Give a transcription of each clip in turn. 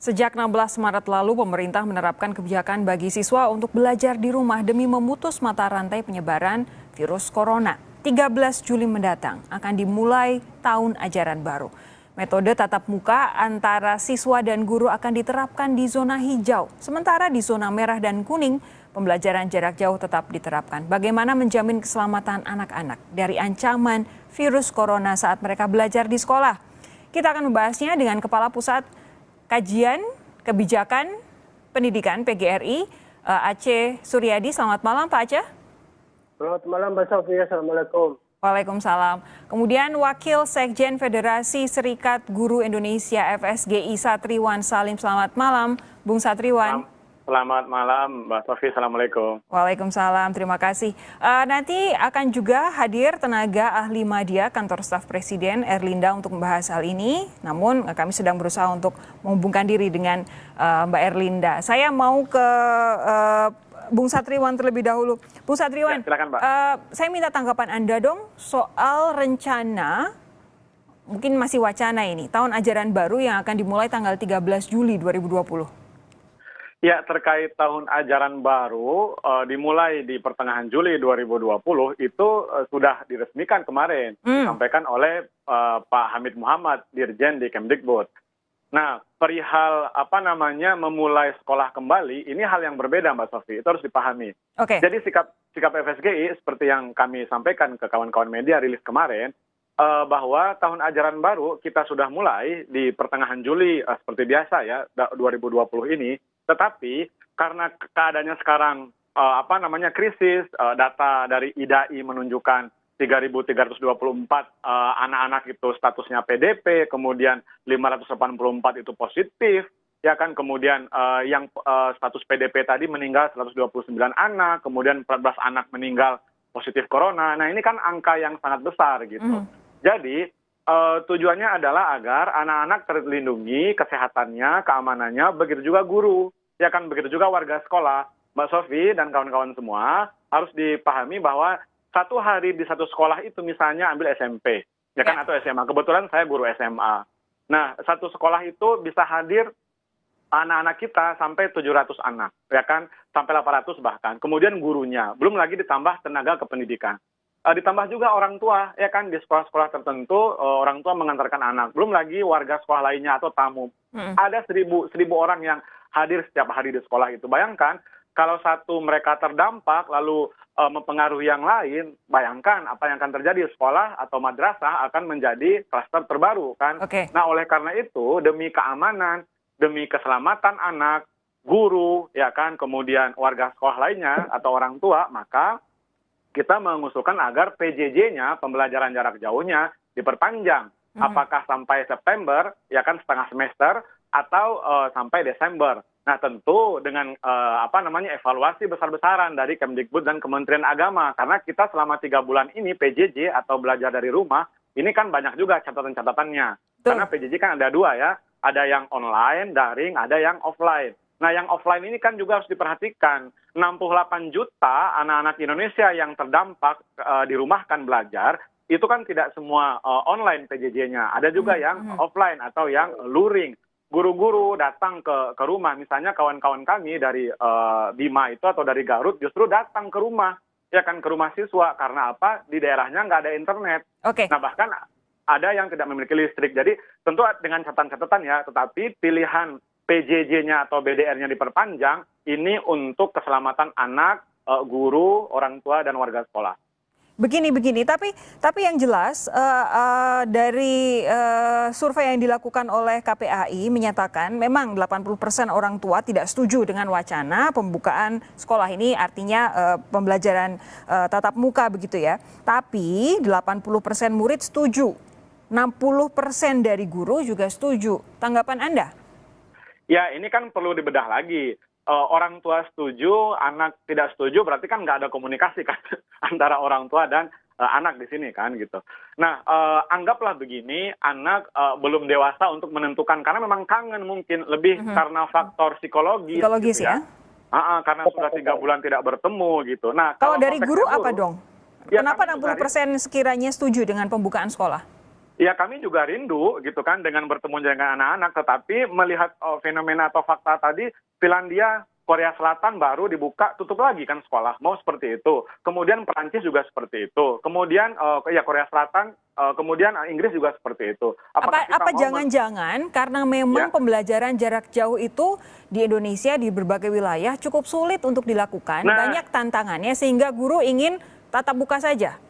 Sejak 16 Maret lalu, pemerintah menerapkan kebijakan bagi siswa untuk belajar di rumah demi memutus mata rantai penyebaran virus corona. 13 Juli mendatang akan dimulai tahun ajaran baru. Metode tatap muka antara siswa dan guru akan diterapkan di zona hijau. Sementara di zona merah dan kuning, pembelajaran jarak jauh tetap diterapkan. Bagaimana menjamin keselamatan anak-anak dari ancaman virus corona saat mereka belajar di sekolah? Kita akan membahasnya dengan Kepala Pusat Kajian Kebijakan Pendidikan PGRI, Aceh Suryadi. Selamat malam Pak Aceh. Selamat malam Mbak Sofi, Assalamualaikum. Waalaikumsalam. Kemudian Wakil Sekjen Federasi Serikat Guru Indonesia FSGI Satriwan Salim. Selamat malam Bung Satriwan. Selamat malam Mbak Sofi, Assalamualaikum. Waalaikumsalam, terima kasih. Nanti akan juga hadir tenaga ahli media Kantor Staf Presiden Erlinda untuk membahas hal ini. Namun kami sedang berusaha untuk menghubungkan diri dengan Mbak Erlinda. Saya mau ke Bung Satriwan terlebih dahulu. Bung Satriwan, ya, silakan, Mbak. Saya minta tanggapan Anda dong soal rencana, mungkin masih wacana ini, tahun ajaran baru yang akan dimulai tanggal 13 Juli 2020. Ya, terkait tahun ajaran baru dimulai di pertengahan Juli 2020 itu sudah diresmikan kemarin, disampaikan oleh Pak Hamid Muhammad, Dirjen di Kemdikbud. Nah, perihal memulai sekolah kembali, ini hal yang berbeda Mbak Sofi, itu harus dipahami. Okay. Jadi sikap FSGI seperti yang kami sampaikan ke kawan-kawan media rilis kemarin, bahwa tahun ajaran baru kita sudah mulai di pertengahan Juli seperti biasa ya 2020 ini, tetapi karena keadaannya sekarang krisis, data dari IDAI menunjukkan 3.324 anak-anak itu statusnya PDP, kemudian 584 itu positif, ya kan, kemudian yang status PDP tadi meninggal 129 anak, kemudian 14 anak meninggal positif corona. Nah, ini kan angka yang sangat besar gitu. Jadi tujuannya adalah agar anak-anak terlindungi kesehatannya, keamanannya, begitu juga guru, ya kan, begitu juga warga sekolah. Mbak Sofi dan kawan-kawan semua harus dipahami bahwa satu hari di satu sekolah itu misalnya ambil SMP, ya kan, atau SMA. Kebetulan saya guru SMA. Nah, satu sekolah itu bisa hadir anak-anak kita sampai 700 anak, ya kan, sampai 800 bahkan. Kemudian gurunya, belum lagi ditambah tenaga kependidikan. Ditambah juga orang tua, ya kan, di sekolah-sekolah tertentu orang tua mengantarkan anak. Belum lagi warga sekolah lainnya atau tamu. Ada 1.000 orang yang hadir setiap hari di sekolah itu. Bayangkan kalau satu mereka terdampak lalu mempengaruhi yang lain, bayangkan apa yang akan terjadi. Sekolah atau madrasah akan menjadi klaster terbaru kan. Okay. Nah, oleh karena itu demi keamanan, demi keselamatan anak, guru, ya kan, kemudian warga sekolah lainnya atau orang tua, maka kita mengusulkan agar PJJ-nya, pembelajaran jarak jauhnya, diperpanjang. Apakah sampai September, ya kan, setengah semester, atau sampai Desember. Nah, tentu dengan evaluasi besar-besaran dari Kemdikbud dan Kementerian Agama. Karena kita selama 3 bulan ini PJJ atau belajar dari rumah, ini kan banyak juga catatan-catatannya. Karena PJJ kan ada 2 ya, ada yang online, daring, ada yang offline. Nah, yang offline ini kan juga harus diperhatikan. 68 juta anak-anak Indonesia yang terdampak dirumahkan belajar, itu kan tidak semua online PJJ-nya. Ada juga yang offline atau yang luring. Guru-guru datang ke rumah, misalnya kawan-kawan kami dari Bima itu atau dari Garut justru datang ke rumah, ya kan, ke rumah siswa. Karena apa? Di daerahnya nggak ada internet. Okay. Nah, bahkan ada yang tidak memiliki listrik. Jadi tentu dengan catatan-catatan ya, tetapi pilihan PJJ-nya atau BDR-nya diperpanjang, ini untuk keselamatan anak, guru, orang tua, dan warga sekolah. Begini, tapi yang jelas dari survei yang dilakukan oleh KPAI menyatakan memang 80% orang tua tidak setuju dengan wacana pembukaan sekolah ini, artinya pembelajaran tatap muka begitu ya. Tapi 80% murid setuju, 60% dari guru juga setuju. Tanggapan Anda? Ya, ini kan perlu dibedah lagi. Orang tua setuju, anak tidak setuju, berarti kan nggak ada komunikasi kan antara orang tua dan anak di sini kan gitu. Nah, anggaplah begini, anak belum dewasa untuk menentukan karena memang kangen mungkin lebih karena faktor psikologis gitu ya. Karena sudah 3 bulan tidak bertemu gitu. Nah, kalau dari guru apa dong? Ya, kenapa 60% sekiranya setuju dengan pembukaan sekolah? Ya kami juga rindu gitu kan dengan bertemu dengan anak-anak, tetapi melihat fenomena atau fakta tadi, Finlandia, Korea Selatan baru dibuka, tutup lagi kan sekolah, mau seperti itu. Kemudian Perancis juga seperti itu. Kemudian ya Korea Selatan, kemudian Inggris juga seperti itu. Apa jangan-jangan karena memang pembelajaran jarak jauh itu di Indonesia di berbagai wilayah cukup sulit untuk dilakukan, banyak tantangannya sehingga guru ingin tatap muka saja?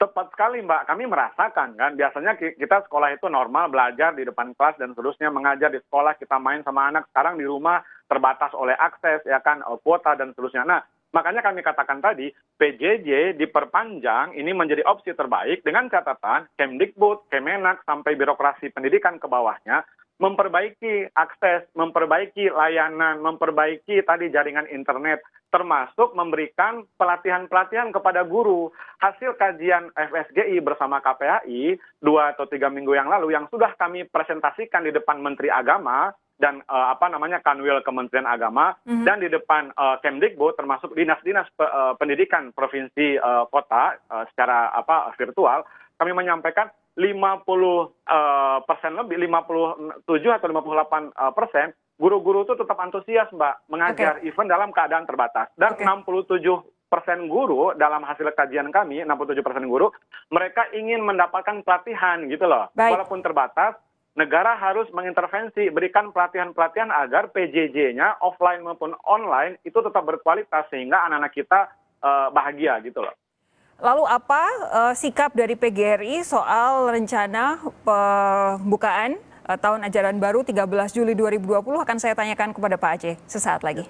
Tepat sekali Mbak, kami merasakan kan, biasanya kita sekolah itu normal, belajar di depan kelas dan seterusnya, mengajar di sekolah, kita main sama anak, sekarang di rumah terbatas oleh akses, ya kan, kuota dan seterusnya. Nah, makanya kami katakan tadi, PJJ diperpanjang, ini menjadi opsi terbaik dengan catatan Kemdikbud, Kemenak, sampai birokrasi pendidikan ke bawahnya, memperbaiki akses, memperbaiki layanan, memperbaiki tadi jaringan internet, termasuk memberikan pelatihan-pelatihan kepada guru. Hasil kajian FSGI bersama KPAI 2 atau 3 minggu yang lalu yang sudah kami presentasikan di depan Menteri Agama dan Kanwil Kementerian Agama dan di depan Kemdikbud termasuk dinas-dinas pendidikan provinsi kota secara virtual, kami menyampaikan 50% lebih, 57 atau 58% guru-guru itu tetap antusias Mbak mengajar event dalam keadaan terbatas. Dan 67% guru dalam hasil kajian kami, 67% guru, mereka ingin mendapatkan pelatihan gitu loh. Walaupun terbatas, negara harus mengintervensi, berikan pelatihan-pelatihan agar PJJ-nya offline maupun online itu tetap berkualitas sehingga anak-anak kita bahagia gitu loh. Lalu apa sikap dari PGRI soal rencana pembukaan tahun ajaran baru 13 Juli 2020 akan saya tanyakan kepada Pak Aceh sesaat lagi.